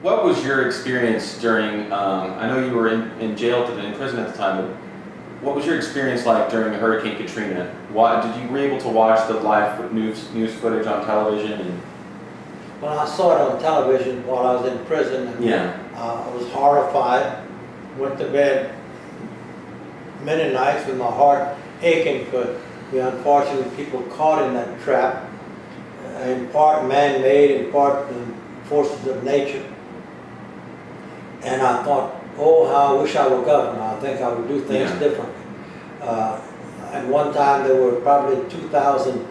What was your experience during, I know you were in jail, in prison at the time, but what was your experience like during Hurricane Katrina? Were you able to watch the live news footage on television? And Well, I saw it on television while I was in prison, and yeah. I was horrified. Went to bed many nights with my heart aching for the unfortunate people caught in that trap, in part man-made, in part the forces of nature. And I thought, oh, how I wish I were governor. I think I would do things differently. At one time, there were probably 2,000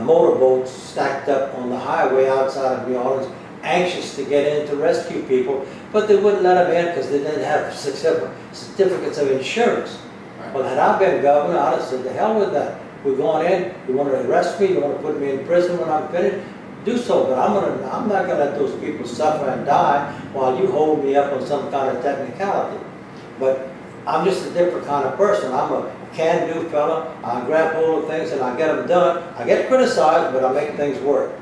motorboats stacked up on the highway outside of New Orleans, anxious to get in to rescue people, but they wouldn't let them in because they didn't have certificates of insurance. Right. Well, had I been governor, I'd have said, the hell with that. We're going in, you want to arrest me, you want to put me in prison when I'm finished, do so, but I'm not going to let those people suffer and die while you hold me up on some kind of technicality. But I'm just a different kind of person. I'm a can-do fella. I grab hold of things and I get them done. I get criticized, but I make things work.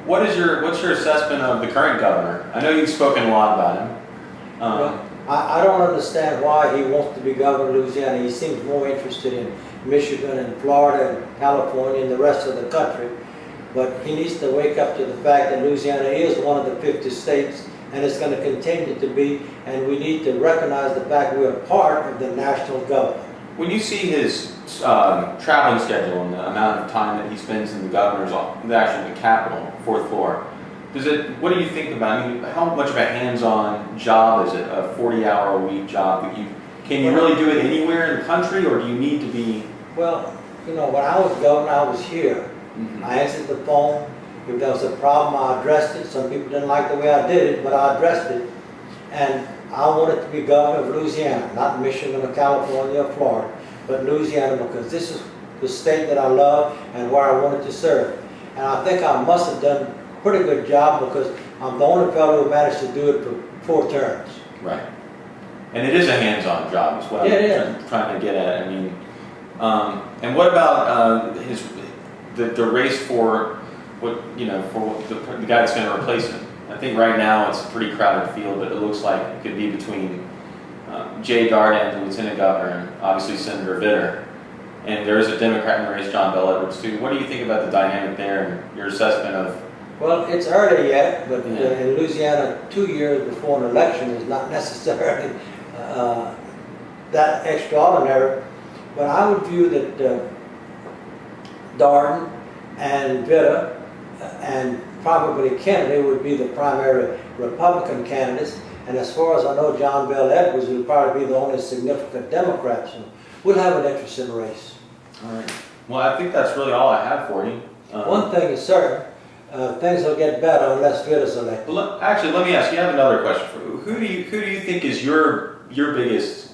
What's your assessment of the current governor? I know you've spoken a lot about him. Well, I don't understand why he wants to be governor of Louisiana. He seems more interested in Michigan and Florida and California and the rest of the country. But he needs to wake up to the fact that Louisiana is one of the 50 states, and it's going to continue to be, and we need to recognize the fact we are part of the national government. When you see his traveling schedule and the amount of time that he spends in the governor's office, actually the Capitol, 4th floor, what do you think about? I mean, how much of a hands-on job is it? A 40-hour-a-week job that can you really do it anywhere in the country, or do you need to be? Well, you know, when I was governor, I was here. Mm-hmm. I answered the phone. If there was a problem, I addressed it. Some people didn't like the way I did it, but I addressed it. And I wanted to be governor of Louisiana, not Michigan or California or Florida, but Louisiana, because this is the state that I love and where I wanted to serve. And I think I must have done a pretty good job because I'm the only fellow who managed to do it for 4 terms. Right. And it is a hands-on job, is what I'm trying to get at. I mean, and what about the race for the guy that's going to replace him? I think right now it's a pretty crowded field, but it looks like it could be between Jay Darden, the lieutenant governor, and obviously Senator Vitter. And there is a Democrat in the race, John Bel Edwards, too. What do you think about the dynamic there and your assessment of? Well, it's early yet, but in Louisiana, 2 years before an election is not necessarily that extraordinary. But I would view that Darden and Vitter and probably Kennedy would be the primary Republican candidates. And as far as I know, John Bel Edwards would probably be the only significant Democrat. So we'll have an interesting race. All right. Well, I think that's really all I have for you. One thing is certain, things will get better unless Vitter's elected. Well, actually, let me ask you. I have another question for you. Who do you think is your biggest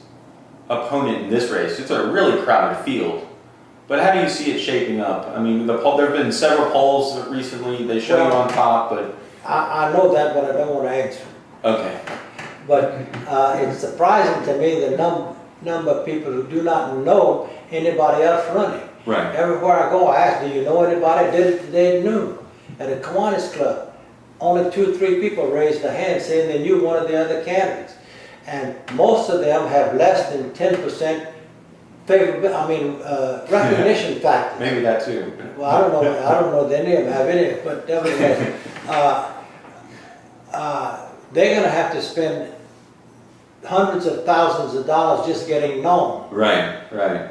opponent in this race? It's a really crowded field. But how do you see it shaping up? I mean, there have been several polls recently. They show you on top, but I know that, but I don't want to answer. Okay. But it's surprising to me the number of people who do not know anybody else running. Right. Everywhere I go, I ask, do you know anybody? Did it today at noon at a Kiwanis Club. Only 2 or 3 people raised their hand saying they knew one of the other candidates. And most of them have less than 10% recognition factor. Maybe that too. Well, I don't know if any of them have any, but nevertheless, they're going to have to spend hundreds of thousands of dollars just getting known. Right. Right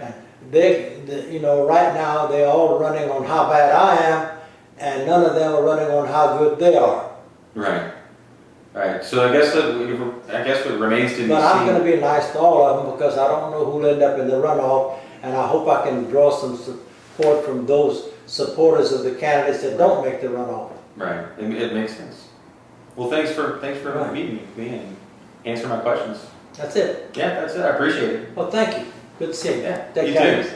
now they're all running on how bad I am, and none of them are running on how good they are. Right. So I guess what remains to be seen. But I'm going to be nice to all of them because I don't know who'll end up in the runoff, and I hope I can draw some support from those supporters of the candidates that don't make the runoff. Right. It makes sense. Well, thanks for meeting me and answering my questions. That's it. Yeah, that's it. I appreciate it. Well, thank you. Good to see you. Yeah. Take You care. too.